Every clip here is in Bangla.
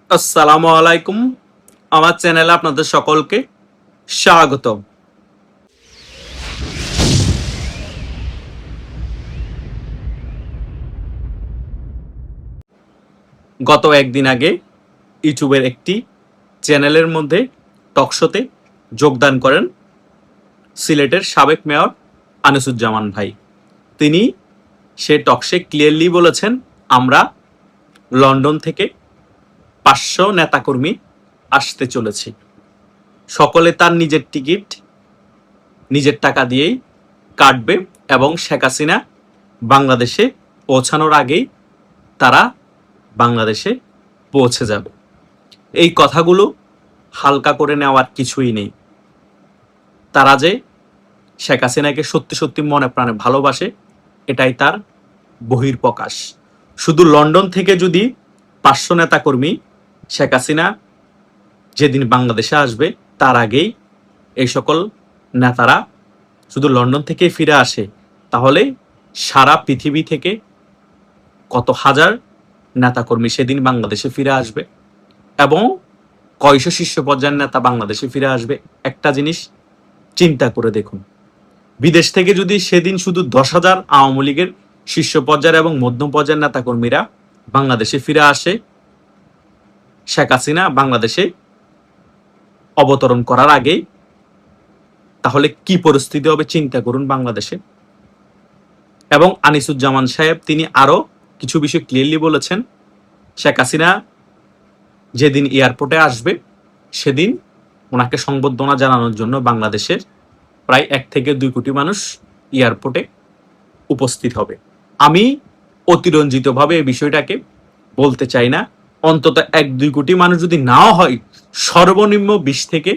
আসসালামু আলাইকুম। আমার চ্যানেলে আপনাদের সকলকে স্বাগত। গত একদিন আগে ইউটিউবের একটি চ্যানেলের মধ্যে টকশোতে যোগদান করেন সিলেটের সাবেক মেয়র আনিসুজ্জামান ভাই। তিনি সে টকশে ক্লিয়ারলি বলেছেন, আমরা লন্ডন থেকে 500 নেতাকর্মী আসতে চলেছি। সকলে তার নিজের টিকিট নিজের টাকা দিয়েই কাটবে এবং শেখ হাসিনা বাংলাদেশে পৌঁছানোর আগেই তারা বাংলাদেশে পৌঁছে যাবে। এই কথাগুলো হালকা করে নেওয়ার কিছুই নেই। তারা যে শেখ হাসিনাকে সত্যি সত্যি মনে প্রাণে ভালোবাসে, এটাই তার বহিঃপ্রকাশ। শুধু লন্ডন থেকে যদি 500 নেতাকর্মী শেখ হাসিনা যেদিন বাংলাদেশে আসবে তার আগেই এই সকল নেতারা শুধু লন্ডন থেকেই ফিরে আসে, তাহলে সারা পৃথিবী থেকে কত হাজার নেতাকর্মী সেদিন বাংলাদেশে ফিরে আসবে এবং কয়শো শীর্ষ পর্যায়ের নেতা বাংলাদেশে ফিরে আসবে। একটা জিনিস চিন্তা করে দেখুন, বিদেশ থেকে যদি সেদিন শুধু 10,000 আওয়ামী লীগের শীর্ষ পর্যায়ের এবং মধ্যম পর্যায়ের নেতাকর্মীরা বাংলাদেশে ফিরে আসে শেখ হাসিনা বাংলাদেশে অবতরণ করার আগে, তাহলে কি পরিস্থিতি হবে চিন্তা করুন বাংলাদেশে। এবং আনিসুজ্জামান সাহেব তিনি আরো কিছু বিষয় ক্লিয়ারলি বলেছেন, শেখ হাসিনা যেদিন এয়ারপোর্টে আসবে সেদিন ওনাকে সংবর্ধনা জানানোর জন্য বাংলাদেশের প্রায় 1 থেকে 2 কোটি মানুষ এয়ারপোর্টে উপস্থিত হবে। আমি অতিরঞ্জিতভাবে এই বিষয়টাকে বলতে চাই না, অন্তত 1-2 কোটি মানুষ যদি নাও হয়, সর্বনিম্ন 20 থেকে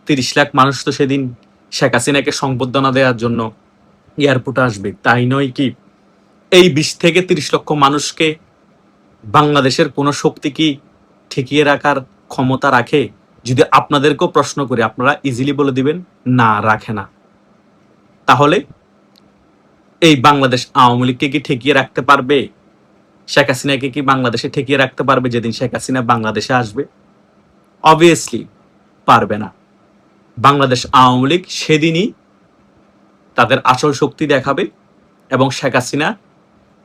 30 লাখ মানুষ তো সেদিন শেখ হাসিনাকে সংবর্ধনা দেওয়ার জন্য এয়ারপোর্টে আসবে, তাই নয় কি? এই 20 থেকে 30 লক্ষ মানুষকে বাংলাদেশের কোনো শক্তি কি ঠেকিয়ে রাখার ক্ষমতা রাখে? যদি আপনাদেরকেও প্রশ্ন করি, আপনারা ইজিলি বলে দিবেন না, রাখে না। তাহলে এই বাংলাদেশ আওয়ামী লীগকে কি ঠেকিয়ে রাখতে পারবে? শেখ হাসিনাকে কি বাংলাদেশে ঠেকিয়ে রাখতে পারবে যেদিন শেখ হাসিনা বাংলাদেশে আসবে? অবভিয়াসলি পারবে না। বাংলাদেশ আওয়ামী লীগ সেদিনই তাদের আসল শক্তি দেখাবে এবং শেখ হাসিনা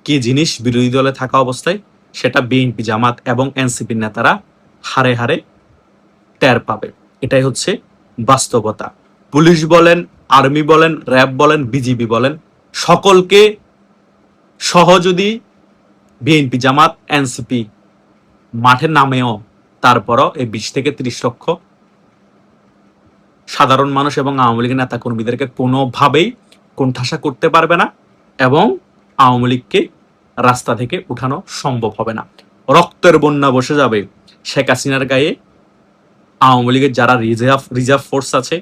কি জিনিস বিরোধী দলে থাকা অবস্থায় সেটা বিএনপি, জামাত এবং এনসিপির নেতারা হারে হারে টের পাবে। এটাই হচ্ছে বাস্তবতা। পুলিশ বলেন, আর্মি বলেন, র্যাব বলেন, বিজিবি বলেন, সকলকে সহ যদি বিএনপি, জামাত, এনসিপি মাঠে নামেও, তারপরও এই 20 থেকে 30 লক্ষ সাধারণ মানুষ এবং আওয়ামী লীগের নেতা কর্মীদেরকে কোনোভাবেই কোণঠাসা করতে পারবে না এবং আওয়ামী লীগকে রাস্তা থেকে উঠানো সম্ভব হবে না। রক্তের বন্যা বসে যাবে শেখ হাসিনার গায়ে। আওয়ামী লীগের যারা রিজার্ভ ফোর্স আছে,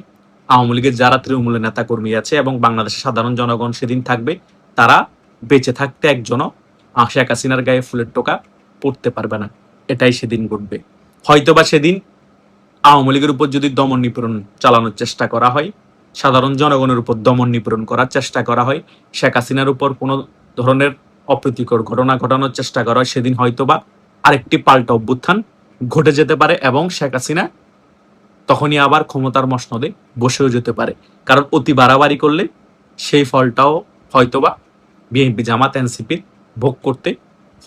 আওয়ামী লীগের যারা তৃণমূলের নেতা কর্মী আছে এবং বাংলাদেশের সাধারণ জনগণ সেদিন থাকবে, তারা বেঁচে থাকতে একজনও শেখ হাসিনার গায়ে ফুলের টোকা পড়তে পারবে না। এটাই সেদিন ঘটবে। হয়তোবা সেদিন আওয়ামী লীগের উপর যদি দমন নিপীড়ন চালানোর চেষ্টা করা হয়, সাধারণ জনগণের উপর দমন নিপীড়ন করার চেষ্টা করা হয়, শেখ হাসিনার উপর কোনো ধরনের অপ্রীতিকর ঘটনা ঘটানোর চেষ্টা করা হয়, সেদিন হয়তোবা আরেকটি পাল্টা অভ্যুত্থান ঘটে যেতে পারে এবং শেখ হাসিনা তখনই আবার ক্ষমতার মসনদে বসেও যেতে পারে। কারণ অতি বাড়াবাড়ি করলে সেই ফলটাও হয়তোবা বিএনপি, জামাত, এনসিপির ভোগ করতে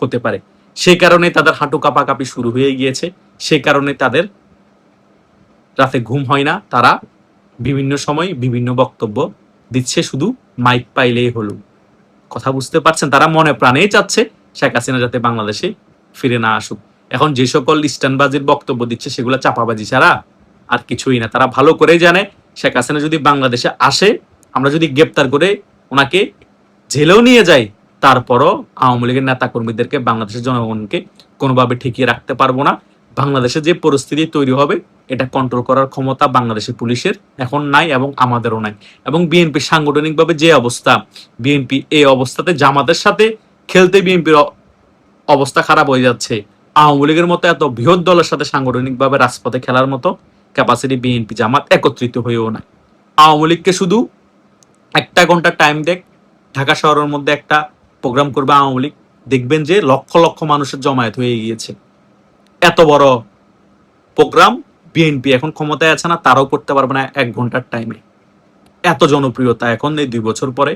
হতে পারে। সেই কারণে তাদের হাঁটু কাঁপাকাঁপি শুরু হয়ে গিয়েছে। সেই কারণে তাদের রাতে ঘুম হয় না। তারা বিভিন্ন সময় বিভিন্ন বক্তব্য দিচ্ছে, শুধু মাইক পাইলেই হলো। কথা বুঝতে পারছেন? তারা মনে প্রাণেই চাচ্ছে শেখ হাসিনা যাতে বাংলাদেশে ফিরে না আসুক। এখন যে সকল স্ট্যান্ডবাজির বক্তব্য দিচ্ছে সেগুলো চাপাবাজি ছাড়া আর কিছুই না। তারা ভালো করেই জানে শেখ হাসিনা যদি বাংলাদেশে আসে, আমরা যদি গ্রেপ্তার করে ওনাকে জেলেও নিয়ে যাই, তারপরও আওয়ামী লীগের নেতা কর্মীদেরকে, বাংলাদেশের জনগণকে কোনোভাবে ঠেকিয়ে রাখতে পারবো না। বাংলাদেশে যে পরিস্থিতি তৈরি হবে এটা কন্ট্রোল করার ক্ষমতা বাংলাদেশের পুলিশের এখন নাই এবং আমাদেরও নাই। এবং বিএনপি সাংগঠনিকভাবে যে অবস্থা, বিএনপি এই অবস্থাতে জামাতের সাথে খেলতে বিএনপির অবস্থা খারাপ হয়ে যাচ্ছে। আওয়ামী লীগের মতো এত বৃহৎ দলের সাথে সাংগঠনিকভাবে রাজপথে খেলার মতো ক্যাপাসিটি বিএনপি, জামাত একত্রিত হয়েও নাই। আওয়ামী লীগকে শুধু 1 ঘন্টা টাইম দেখ, ঢাকা শহরের মধ্যে একটা প্রোগ্রাম করবে আওয়ামী লীগ, দেখবেন যে লক্ষ লক্ষ মানুষের জমায়েত হয়ে গিয়েছে। এত বড় প্রোগ্রাম বিএনপি এখন ক্ষমতায় আছে না, তারাও করতে পারবে না 1 ঘন্টার টাইমে। এত জনপ্রিয়তা এখন এই 2 বছর পরে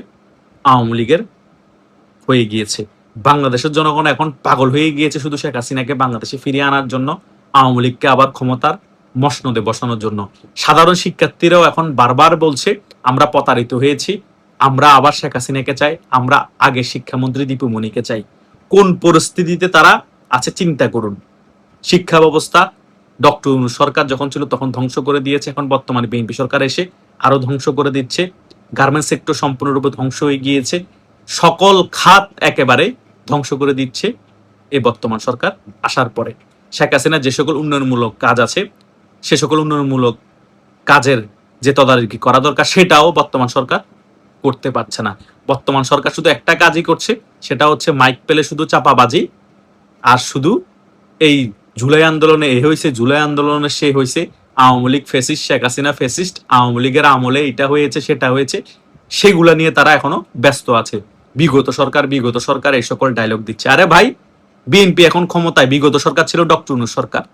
আওয়ামী লীগের হয়ে গিয়েছে। বাংলাদেশের জনগণ এখন পাগল হয়ে গিয়েছে শুধু শেখ হাসিনাকে বাংলাদেশে ফিরিয়ে আনার জন্য, আওয়ামী লীগকে আবার ক্ষমতার মসনদে বসানোর জন্য। সাধারণ শিক্ষার্থীরাও এখন বারবার বলছে আমরা প্রতারিত হয়েছি, আমরা আবার শেখ হাসিনাকে চাই, আমরা আগে শিক্ষামন্ত্রী দীপুমণিকে চাই। কোন পরিস্থিতিতে তারা আছে চিন্তা করুন। শিক্ষা ব্যবস্থা ডক্টর ইউনূস সরকার যখন ছিল তখন ধ্বংস করে দিয়েছে, এখন বর্তমানে বিএনপি সরকার এসে আরো ধ্বংস করে দিচ্ছে। গার্মেন্টস সেক্টর সম্পূর্ণরূপে ধ্বংস হয়ে গিয়েছে, সকল খাত একেবারে ধ্বংস করে দিচ্ছে এই বর্তমান সরকার আসার পরে। শেখ হাসিনা যে সকল উন্নয়নমূলক কাজ আছে, সে সকল উন্নয়নমূলক কাজের যে তদারকি করা দরকার সেটাও বর্তমান সরকার করতে পারছে না। বর্তমান সরকার শুধু একটা কাজই করছে, সেটা হচ্ছে মাইক পেলে শুধু চাপাবাজি, আর শুধু এই জুলাই আন্দোলনে এ হয়েছে, জুলাই আন্দোলনে সে হয়েছে, আওয়ামী লীগ ফেসিস্ট, শেখ হাসিনা ফেসিস্ট, আওয়ামী লীগের আমলে এটা হয়েছে সেটা হয়েছে, সেগুলা নিয়ে তারা এখনো ব্যস্ত আছে। বিগত সরকার এই সকল ডায়লগ দিচ্ছে। আরে ভাই, বিএনপি এখন ক্ষমতায়, বিগত সরকার ছিল ডক্টর ইউনূস সরকার,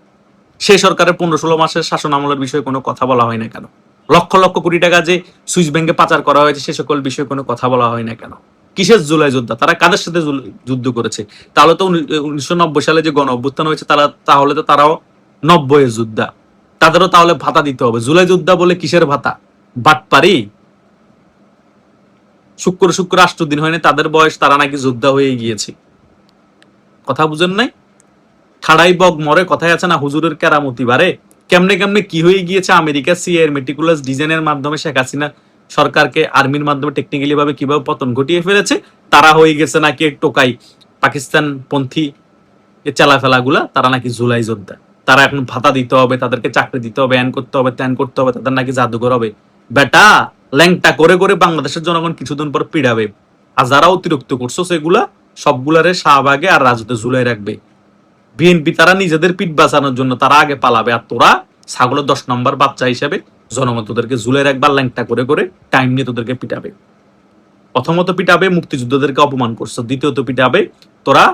সেই সরকারের 15-16 মাসের শাসন আমলের বিষয়ে কোনো কথা বলা হয় না কেন? লক্ষ লক্ষ কোটি টাকা যে সুইস ব্যাংকে পাচার করা হয়েছে সে সকল বিষয়ে কোনো কথা বলা হয় না কেন? কিসের জুলাই যোদ্ধা? তারা কাদের সাথে যুদ্ধ করেছে? তাহলে তো 1990 সালে যে গণ অভ্যুত্থান হয়েছে তাহলে তো তারাও 90-এর যোদ্ধা, তাদেরও তাহলে ভাতা দিতে হবে। জুলাই যোদ্ধা বলে কিসের ভাতা? বাটপারি। শুক্র রাষ্ট্রদিন হয়নি তাদের বয়স, তারা নাকি যোদ্ধা হয়ে গিয়েছে। কথা বুঝেন নাই? খাড়াই বগ মরে কথায় আছে না, হুজুরের কেরামতি বারে। কেমনে কেমনে কি হয়ে গিয়েছে, আমেরিকা সিআই এর মেটিকুলাস ডিজাইনের মাধ্যমে শেখ হাসিনা সরকারকে আর্মির মাধ্যমে টেকনিক্যালি ভাবে কিভাবে পতন ঘটিয়ে ফেলেছে, তারা হয়ে গেছে নাকি টোকাই পাকিস্তান পন্থী চালাফেলাগুলা, তারা নাকি জুলাই যোদ্ধা। তারা এখন ভাতা দিতে হবে, তাদেরকে চাকরি দিতে হবে, এন করতে হবে, ত্যান করতে হবে, তাদের নাকি জাদুঘর হবে। বেটা, ল্যাংটা করে করে বাংলাদেশের জনগণ কিছুদিন পর পিড়াবে। আর যারা অতিরিক্ত করছো সেগুলা সবগুলারে শাহবাগে আর রাজুতে ঝুলাই রাখবে। বিএনপি তারা নিজেদের পিঠ বাঁচানোর জন্য তারা আগে পালাবে, আর তোরা ছাগলের 10 নম্বর বাচ্চা হিসেবে জনগণ তোদেরকে ঝুলে রাখবার ল্যাংটা করে করে টাইম নিয়ে তোদেরকে পিটাবে। প্রথমত পিটাবে মুক্তিযুদ্ধদেরকে অপমান করছো, দ্বিতীয়ত পিটাবে তোরা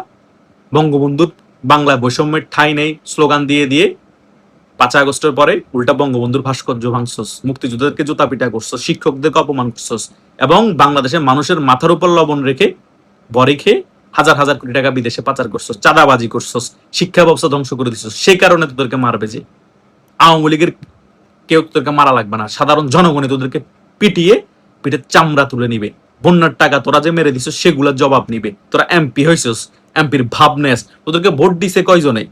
বঙ্গবন্ধুর বাংলা বৈষম্যের ঠাঁই নেই স্লোগান দিয়ে দিয়ে 5 আগস্টের পরে উল্টা বঙ্গবন্ধুর ভাস্কর্য ভাঙছস, মুক্তিযুদ্ধদেরকে জুতা পিটা করছস, শিক্ষকদেরকে অপমান করছস, এবং বাংলাদেশের মানুষের মাথার উপর লবণ রেখে বড়ি খেয়ে হাজার হাজার কোটি টাকা বিদেশে পাচার করছস, চাঁদাবাজি করছস, শিক্ষা ব্যবস্থা ধ্বংস করে দিছস। সেই কারণে তোদেরকে মারবে যে। আওয়ামী লীগের কেউ তোদেরকে মারা লাগবে না, সাধারণ জনগণে তোদেরকে পিটিয়ে পিঠে চামড়া তুলে নিবে। বন্যার টাকা তোরা যে মেরে দিছস সেগুলোর জবাব নিবে। তোরা এমপি হয়েছস, এমপির ভাবনেস, তোদেরকে ভোট দিছে কয়জনে?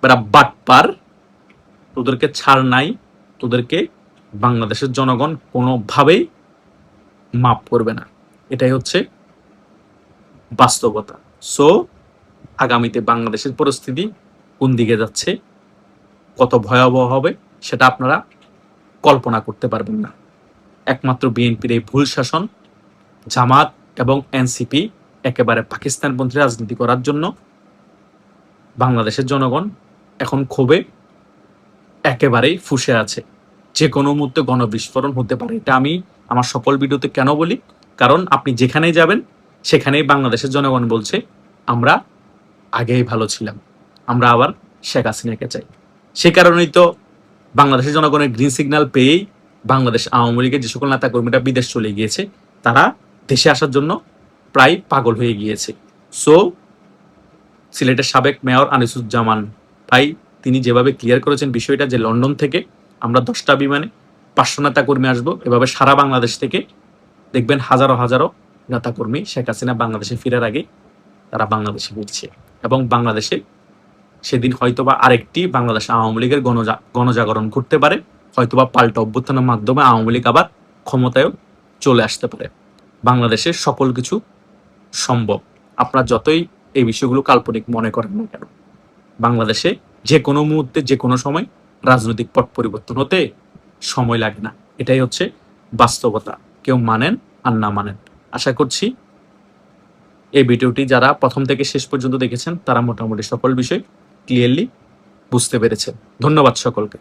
বেটা বাটপার, তোদেরকে ছাড় নাই, তোদেরকে বাংলাদেশের জনগণ কোনোভাবেই মাফ করবে না। এটাই হচ্ছে বাস্তবতা। সো আগামীতে বাংলাদেশের পরিস্থিতি কোন দিকে যাচ্ছে, কত ভয়াবহ হবে সেটা আপনারা কল্পনা করতে পারবেন না। একমাত্র বিএনপির এই ভুল শাসন, জামাত এবং এনসিপি একেবারে পাকিস্তানপন্থী রাজনীতি করার জন্য বাংলাদেশের জনগণ এখন ক্ষোভে একেবারেই ফুঁসে আছে। যে কোনো মুহূর্তে গণবিস্ফোরণ হতে পারে। এটা আমি আমার সকল ভিডিওতে কেন বলি? কারণ আপনি যেখানেই যাবেন সেখানেই বাংলাদেশের জনগণ বলছে আমরা আগেই ভালো ছিলাম, আমরা আবার শেখ হাসিনাকে চাই। সে কারণেই তো বাংলাদেশের জনগণের গ্রিন সিগন্যাল পেয়েই বাংলাদেশ আওয়ামী লীগের যে সকল নেতা কর্মীরা বিদেশ চলে গিয়েছে, তারা দেশে আসার জন্য প্রায় পাগল হয়ে গিয়েছে। সো সিলেটের সাবেক মেয়র আনিসুজ্জামান ভাই তিনি যেভাবে ক্লিয়ার করেছেন বিষয়টা, যে লন্ডন থেকে আমরা 10টা বিমানে 500 নেতা কর্মী আসবো, এভাবে সারা বাংলাদেশ থেকে দেখবেন হাজারো হাজারো নেতা কর্মী শেখ হাসিনা বাংলাদেশে ফেরার আগে তারা বাংলাদেশে ফিরছে। এবং বাংলাদেশে সেদিন হয়তোবা আরেকটি বাংলাদেশ আওয়ামী লীগের গণজাগরণ ঘটতে পারে, হয়তোবা পাল্টা অভ্যুত্থানের মাধ্যমে আওয়ামী লীগ আবার ক্ষমতায়ও চলে আসতে পারে। বাংলাদেশে সকল কিছু সম্ভব, আপনার যতই এই বিষয়গুলো কাল্পনিক মনে করেন না কেন। বাংলাদেশে যে কোনো মুহূর্তে যে কোনো সময় রাজনৈতিক পট পরিবর্তন হতে সময় লাগে না। এটাই হচ্ছে বাস্তবতা, কেউ মানেন আর না মানেন। আশা করছি এই ভিডিওটি যারা প্রথম থেকে শেষ পর্যন্ত দেখেছেন তারা মোটামুটি সকল বিষয় ক্লিয়ারলি বুঝতে পেরেছেন। ধন্যবাদ সকলকে।